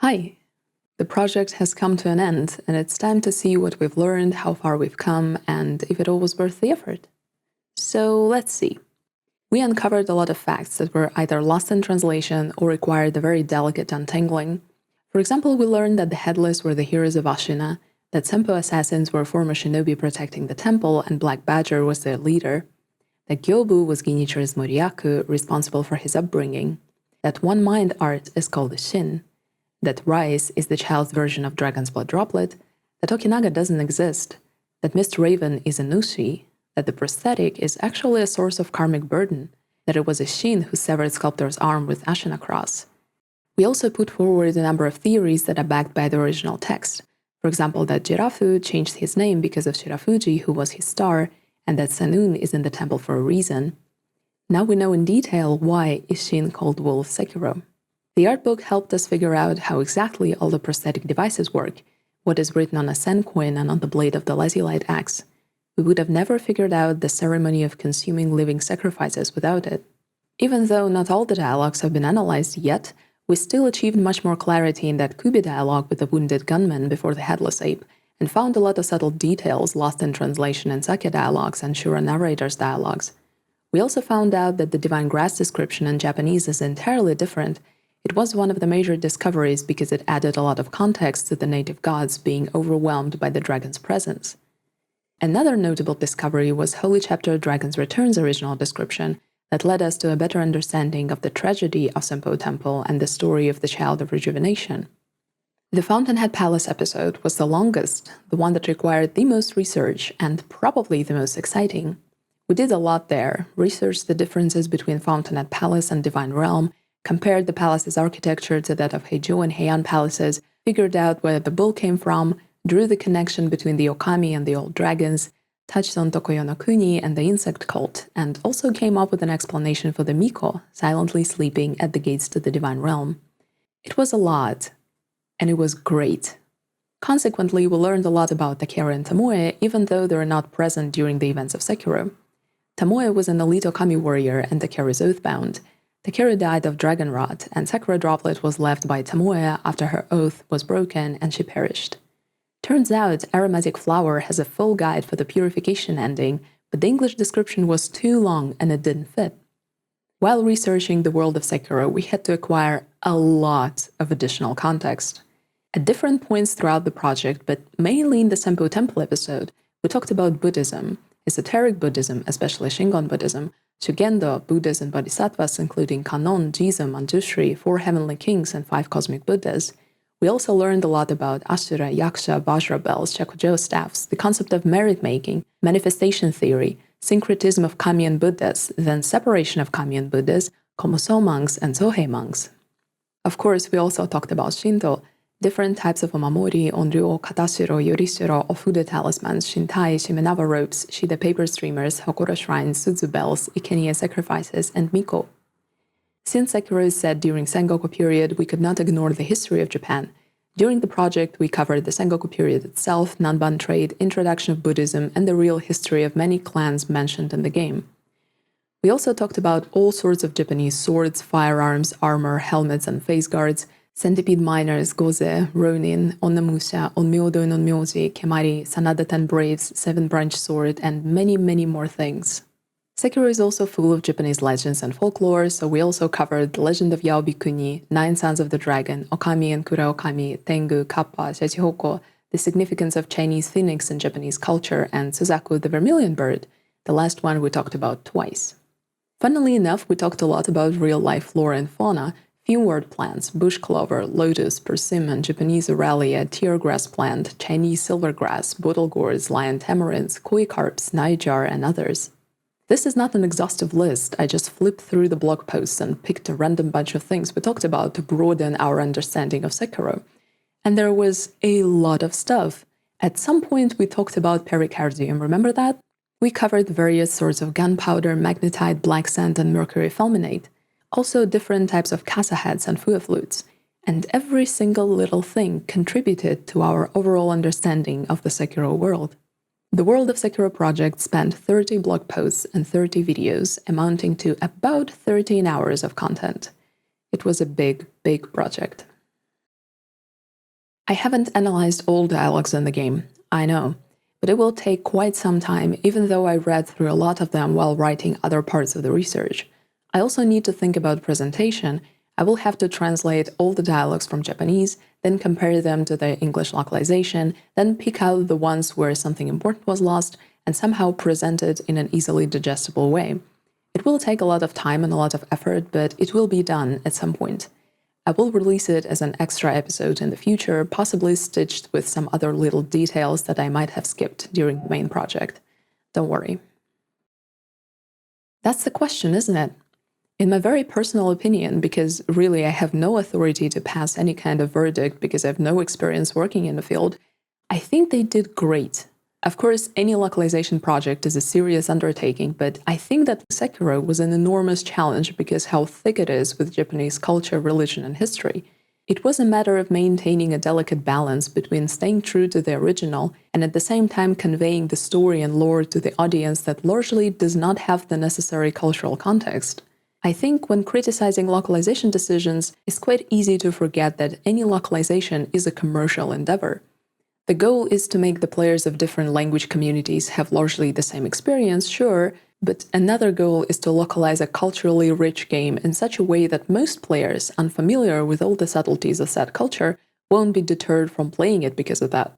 Hi! The project has come to an end, and it's time to see what we've learned, how far we've come, and if it all was worth the effort. So let's see. We uncovered a lot of facts that were either lost in translation or required a very delicate untangling. For example, we learned that the Headless were the heroes of Ashina, that Senpo assassins were former shinobi protecting the temple and Black Badger was their leader, that Gyobu was Ginichira's Moriyaku, responsible for his upbringing, that one mind art is called the Shin, that Rice is the child's version of Dragon's Blood Droplet, that Okinaga doesn't exist, that Mist Raven is a Nushi, that the prosthetic is actually a source of karmic burden, that it was a Shin who severed Sculptor's arm with Ashina Cross. We also put forward a number of theories that are backed by the original text. For example, that Jirafu changed his name because of Shirafuji, who was his star, and that Sanun is in the temple for a reason. Now we know in detail why Ishin called Wolf Sekiro. The art book helped us figure out how exactly all the prosthetic devices work, what is written on a sen coin and on the blade of the Lesilight axe. We would have never figured out the ceremony of consuming living sacrifices without it. Even though not all the dialogues have been analyzed yet, we still achieved much more clarity in that Kubi dialogue with the wounded gunman before the Headless Ape, and found a lot of subtle details lost in translation in Sake dialogues and Shura narrators' dialogues. We also found out that the Divine Grass description in Japanese is entirely different. It was one of the major discoveries because it added a lot of context to the native gods being overwhelmed by the dragon's presence. Another notable discovery was Holy Chapter Dragon's Return's original description that led us to a better understanding of the tragedy of Senpo Temple and the story of the Child of Rejuvenation. The Fountainhead Palace episode was the longest, the one that required the most research, and probably the most exciting. We did a lot there, researched the differences between Fountainhead Palace and Divine Realm, compared the palace's architecture to that of Heijo and Heian palaces, figured out where the bull came from, drew the connection between the Okami and the old dragons, touched on Tokoyo no Kuni and the insect cult, and also came up with an explanation for the Miko silently sleeping at the gates to the Divine Realm. It was a lot, and it was great. Consequently, we learned a lot about Takeru and Tomoe, even though they were not present during the events of Sekiro. Tomoe was an elite Okami warrior and Takeru's oathbound. Takeru died of dragon rot, and Sakura Droplet was left by Tomoe after her oath was broken and she perished. Turns out, Aromatic Flower has a full guide for the purification ending, but the English description was too long and it didn't fit. While researching the world of Sekiro, we had to acquire a lot of additional context. At different points throughout the project, but mainly in the Senpo Temple episode, we talked about Buddhism, esoteric Buddhism, especially Shingon Buddhism, Shugendo, Buddhas and Bodhisattvas including Kannon, Jism, Manjushri, 4 heavenly kings and 5 cosmic Buddhas. We also learned a lot about Asura, Yaksha, Vajra bells, Shakujo staffs, the concept of merit-making, manifestation theory, syncretism of Kami and Buddhas, then separation of Kami and Buddhas, Komuso monks and Sohei monks. Of course, we also talked about Shinto, different types of omamori, onryo, katashiro, yorishiro, ofude talismans, shintai, shimenawa ropes, shide paper streamers, hokoro shrines, suzu bells, ikenia sacrifices, and miko. Since Sekiro is set during Sengoku period, we could not ignore the history of Japan. During the project, we covered the Sengoku period itself, Nanban trade, introduction of Buddhism, and the real history of many clans mentioned in the game. We also talked about all sorts of Japanese swords, firearms, armor, helmets, and face guards, centipede miners, goze, ronin, onnamusha, onmyodo and onmyoji, kemari, Sanada 10 braves, 7-branch sword, and many, many more things. Sekiro is also full of Japanese legends and folklore, so we also covered the legend of Yaobi-kuni, 9 sons of the dragon, Okami and Kura-okami, Tengu, Kappa, Shachihoko, the significance of Chinese phoenix in Japanese culture, and Suzaku the vermilion bird, the last one we talked about twice. Funnily enough, we talked a lot about real-life flora and fauna, few-word plants, bush clover, lotus, persimmon, Japanese aurelia, teargrass plant, Chinese silvergrass, bottle gourds, lion tamarinds, koi carps, nightjar, and others. This is not an exhaustive list, I just flipped through the blog posts and picked a random bunch of things we talked about to broaden our understanding of Sekiro. And there was a lot of stuff. At some point we talked about pericardium, remember that? We covered various sorts of gunpowder, magnetite, black sand, and mercury fulminate. Also different types of kasa heads and fuwa flutes. And every single little thing contributed to our overall understanding of the Sekiro world. The World of Sekiro project spanned 30 blog posts and 30 videos, amounting to about 13 hours of content. It was a big, big project. I haven't analyzed all dialogues in the game, I know, but it will take quite some time even though I read through a lot of them while writing other parts of the research. I also need to think about presentation. I will have to translate all the dialogues from Japanese, then compare them to the English localization, then pick out the ones where something important was lost, and somehow present it in an easily digestible way. It will take a lot of time and a lot of effort, but it will be done at some point. I will release it as an extra episode in the future, possibly stitched with some other little details that I might have skipped during the main project. Don't worry. That's the question, isn't it? In my very personal opinion, because really I have no authority to pass any kind of verdict because I have no experience working in the field, I think they did great. Of course, any localization project is a serious undertaking, but I think that Sekiro was an enormous challenge because how thick it is with Japanese culture, religion, and history. It was a matter of maintaining a delicate balance between staying true to the original and at the same time conveying the story and lore to the audience that largely does not have the necessary cultural context. I think when criticizing localization decisions, it's quite easy to forget that any localization is a commercial endeavor. The goal is to make the players of different language communities have largely the same experience, sure, but another goal is to localize a culturally rich game in such a way that most players, unfamiliar with all the subtleties of that culture, won't be deterred from playing it because of that.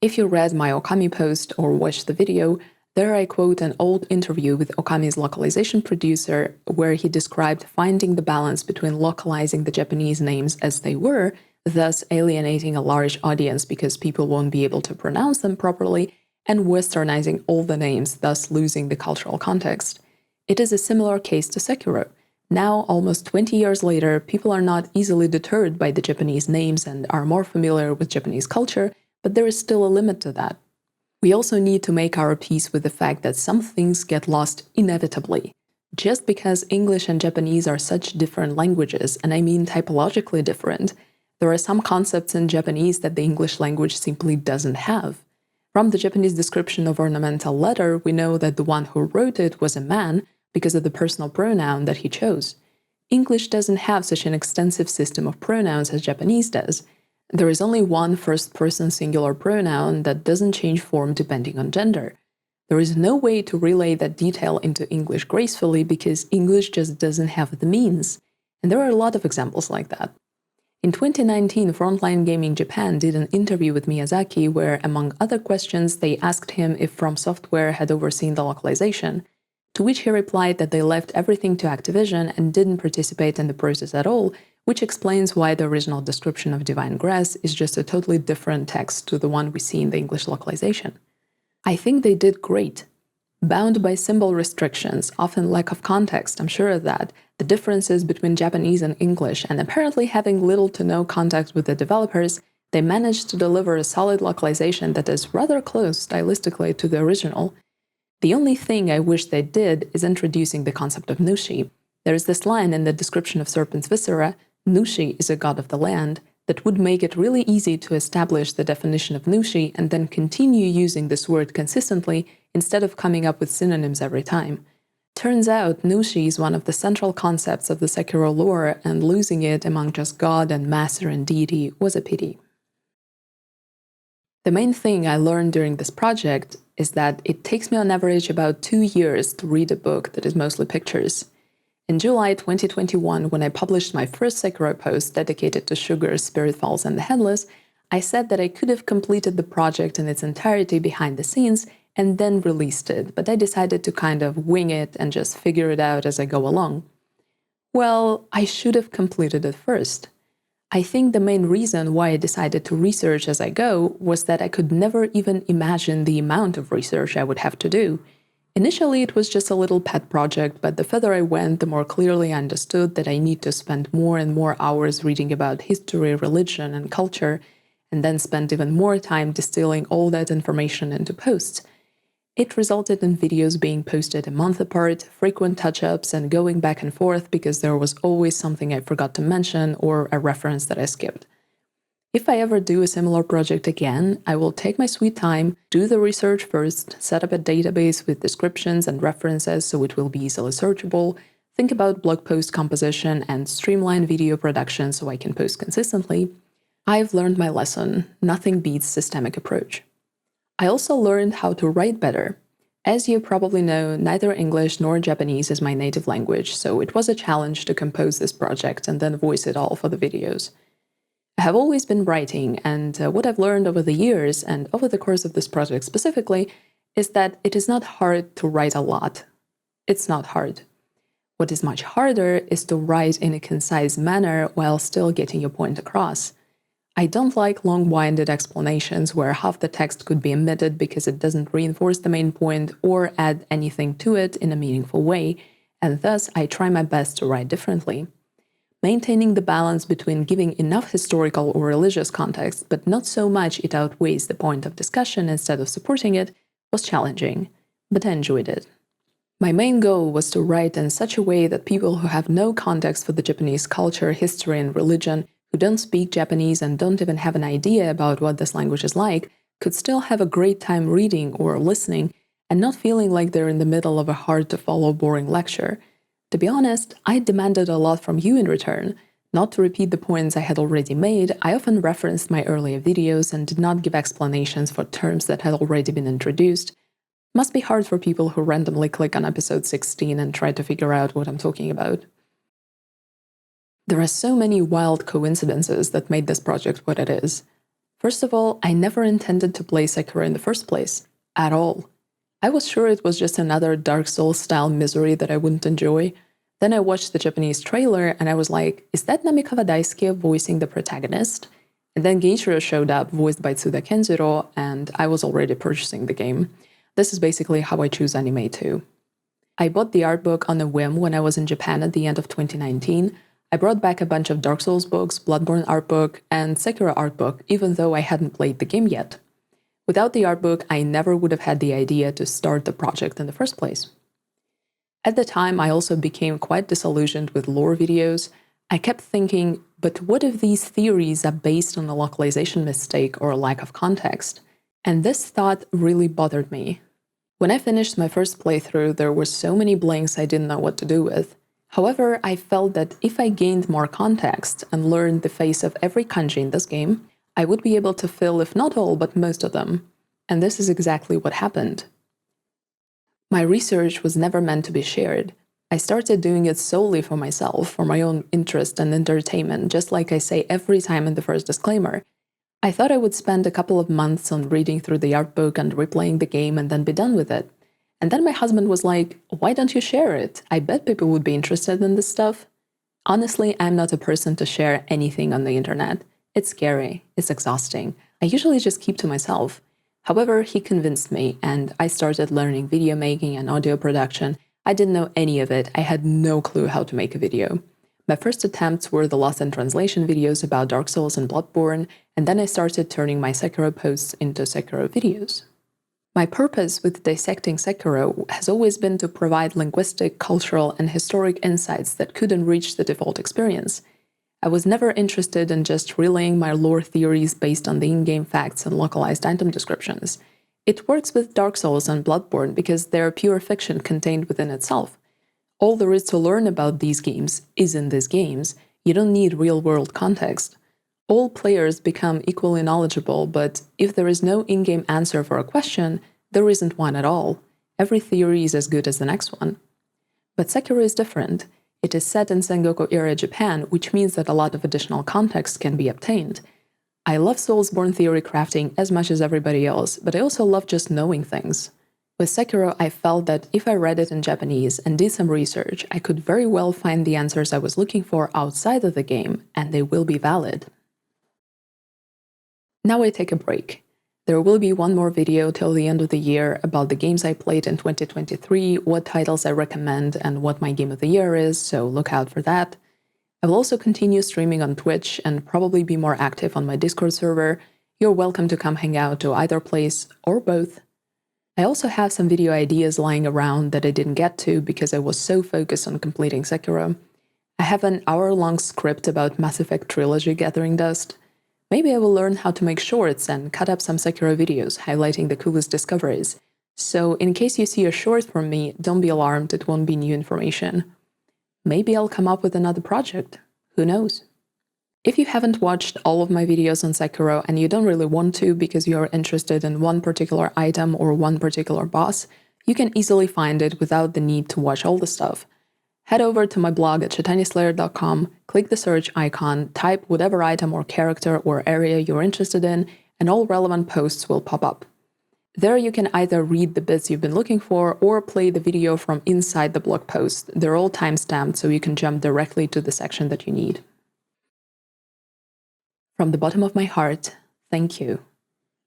If you read my Okami post or watched the video, there I quote an old interview with Okami's localization producer where he described finding the balance between localizing the Japanese names as they were, thus alienating a large audience because people won't be able to pronounce them properly, and westernizing all the names, thus losing the cultural context. It is a similar case to Sekiro. Now, almost 20 years later, people are not easily deterred by the Japanese names and are more familiar with Japanese culture, but there is still a limit to that. We also need to make our peace with the fact that some things get lost inevitably. Just because English and Japanese are such different languages, and I mean typologically different, there are some concepts in Japanese that the English language simply doesn't have. From the Japanese description of ornamental letter, we know that the one who wrote it was a man because of the personal pronoun that he chose. English doesn't have such an extensive system of pronouns as Japanese does. There is only one first-person singular pronoun that doesn't change form depending on gender. There is no way to relay that detail into English gracefully because English just doesn't have the means. And there are a lot of examples like that. In 2019, Frontline Gaming Japan did an interview with Miyazaki where, among other questions, they asked him if From Software had overseen the localization, to which he replied that they left everything to Activision and didn't participate in the process at all, which explains why the original description of Divine Grass is just a totally different text to the one we see in the English localization. I think they did great. Bound by symbol restrictions, often lack of context, I'm sure of that, the differences between Japanese and English, and apparently having little to no contact with the developers, they managed to deliver a solid localization that is rather close stylistically to the original. The only thing I wish they did is introducing the concept of Nushi. There is this line in the description of Serpent's Viscera, Nushi is a god of the land, that would make it really easy to establish the definition of Nushi and then continue using this word consistently instead of coming up with synonyms every time. Turns out Nushi is one of the central concepts of the Sekiro lore, and losing it among just god and master and deity was a pity. The main thing I learned during this project is that it takes me on average about 2 years to read a book that is mostly pictures. In July 2021, when I published my first Sekiro post dedicated to Sugar, Spiritfalls, and the Headless, I said that I could have completed the project in its entirety behind the scenes and then released it, but I decided to kind of wing it and just figure it out as I go along. Well, I should have completed it first. I think the main reason why I decided to research as I go was that I could never even imagine the amount of research I would have to do. Initially, it was just a little pet project, but the further I went, the more clearly I understood that I need to spend more and more hours reading about history, religion, and culture, and then spend even more time distilling all that information into posts. It resulted in videos being posted a month apart, frequent touch-ups, and going back and forth because there was always something I forgot to mention or a reference that I skipped. If I ever do a similar project again, I will take my sweet time, do the research first, set up a database with descriptions and references so it will be easily searchable, think about blog post composition, and streamline video production so I can post consistently. I've learned my lesson. Nothing beats systemic approach. I also learned how to write better. As you probably know, neither English nor Japanese is my native language, so it was a challenge to compose this project and then voice it all for the videos. I have always been writing, and what I've learned over the years and over the course of this project specifically is that it is not hard to write a lot. It's not hard. What is much harder is to write in a concise manner while still getting your point across. I don't like long-winded explanations where half the text could be omitted because it doesn't reinforce the main point or add anything to it in a meaningful way, and thus I try my best to write differently. Maintaining the balance between giving enough historical or religious context, but not so much it outweighs the point of discussion instead of supporting it, was challenging, but I enjoyed it. My main goal was to write in such a way that people who have no context for the Japanese culture, history, and religion, who don't speak Japanese and don't even have an idea about what this language is like, could still have a great time reading or listening and not feeling like they're in the middle of a hard-to-follow boring lecture. To be honest, I demanded a lot from you in return. Not to repeat the points I had already made, I often referenced my earlier videos and did not give explanations for terms that had already been introduced. Must be hard for people who randomly click on episode 16 and try to figure out what I'm talking about. There are so many wild coincidences that made this project what it is. First of all, I never intended to play Sekiro in the first place. At all. I was sure it was just another Dark Souls-style misery that I wouldn't enjoy. Then I watched the Japanese trailer and I was like, is that Namikawa Daisuke voicing the protagonist? And then Geichiro showed up, voiced by Tsuda Kenzuro, and I was already purchasing the game. This is basically how I choose anime too. I bought the art book on a whim when I was in Japan at the end of 2019. I brought back a bunch of Dark Souls books, Bloodborne art book, and Sekiro art book, even though I hadn't played the game yet. Without the art book, I never would have had the idea to start the project in the first place. At the time, I also became quite disillusioned with lore videos. I kept thinking, but what if these theories are based on a localization mistake or a lack of context? And this thought really bothered me. When I finished my first playthrough, there were so many blanks I didn't know what to do with. However, I felt that if I gained more context and learned the face of every kanji in this game, I would be able to fill, if not all, but most of them. And this is exactly what happened. My research was never meant to be shared. I started doing it solely for myself, for my own interest and entertainment, just like I say every time in the first disclaimer. I thought I would spend a couple of months on reading through the art book and replaying the game and then be done with it. And then my husband was like, why don't you share it? I bet people would be interested in this stuff. Honestly, I'm not a person to share anything on the internet. It's scary. It's exhausting. I usually just keep to myself. However, he convinced me, and I started learning video making and audio production. I didn't know any of it. I had no clue how to make a video. My first attempts were the Lost in Translation videos about Dark Souls and Bloodborne, and then I started turning my Sekiro posts into Sekiro videos. My purpose with dissecting Sekiro has always been to provide linguistic, cultural, and historic insights that could enrich the default experience. I was never interested in just relaying my lore theories based on the in-game facts and localized item descriptions. It works with Dark Souls and Bloodborne because they're pure fiction contained within itself. All there is to learn about these games is in these games. You don't need real-world context. All players become equally knowledgeable, but if there is no in-game answer for a question, there isn't one at all. Every theory is as good as the next one. But Sekiro is different. It is set in Sengoku-era Japan, which means that a lot of additional context can be obtained. I love Soulsborne theory crafting as much as everybody else, but I also love just knowing things. With Sekiro, I felt that if I read it in Japanese and did some research, I could very well find the answers I was looking for outside of the game, and they will be valid. Now I take a break. There will be one more video till the end of the year about the games I played in 2023, what titles I recommend, and what my game of the year is, so look out for that. I will also continue streaming on Twitch and probably be more active on my Discord server. You're welcome to come hang out to either place or both. I also have some video ideas lying around that I didn't get to because I was so focused on completing Sekiro. I have an hour-long script about Mass Effect Trilogy gathering dust. Maybe I will learn how to make shorts and cut up some Sekiro videos highlighting the coolest discoveries. So in case you see a short from me, don't be alarmed, it won't be new information. Maybe I'll come up with another project. Who knows? If you haven't watched all of my videos on Sekiro and you don't really want to because you're interested in one particular item or one particular boss, you can easily find it without the need to watch all the stuff. Head over to my blog at chaitanya.slayer.com, click the search icon, type whatever item or character or area you're interested in, and all relevant posts will pop up. There you can either read the bits you've been looking for or play the video from inside the blog post. They're all timestamped so you can jump directly to the section that you need. From the bottom of my heart, thank you.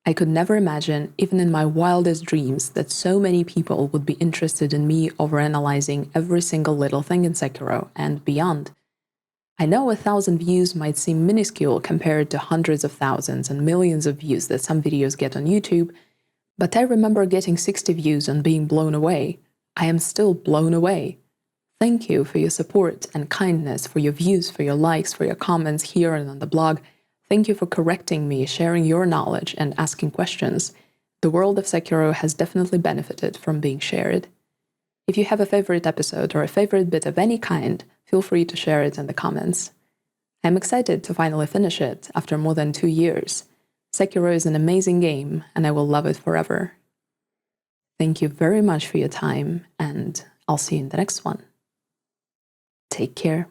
I could never imagine, even in my wildest dreams, that so many people would be interested in me overanalyzing every single little thing in Sekiro and beyond. I know 1,000 views might seem minuscule compared to hundreds of thousands and millions of views that some videos get on YouTube, but I remember getting 60 views and being blown away. I am still blown away. Thank you for your support and kindness, for your views, for your likes, for your comments here and on the blog. Thank you for correcting me, sharing your knowledge, and asking questions. The world of Sekiro has definitely benefited from being shared. If you have a favorite episode or a favorite bit of any kind, feel free to share it in the comments. I'm excited to finally finish it after more than 2 years. Sekiro is an amazing game, and I will love it forever. Thank you very much for your time, and I'll see you in the next one. Take care.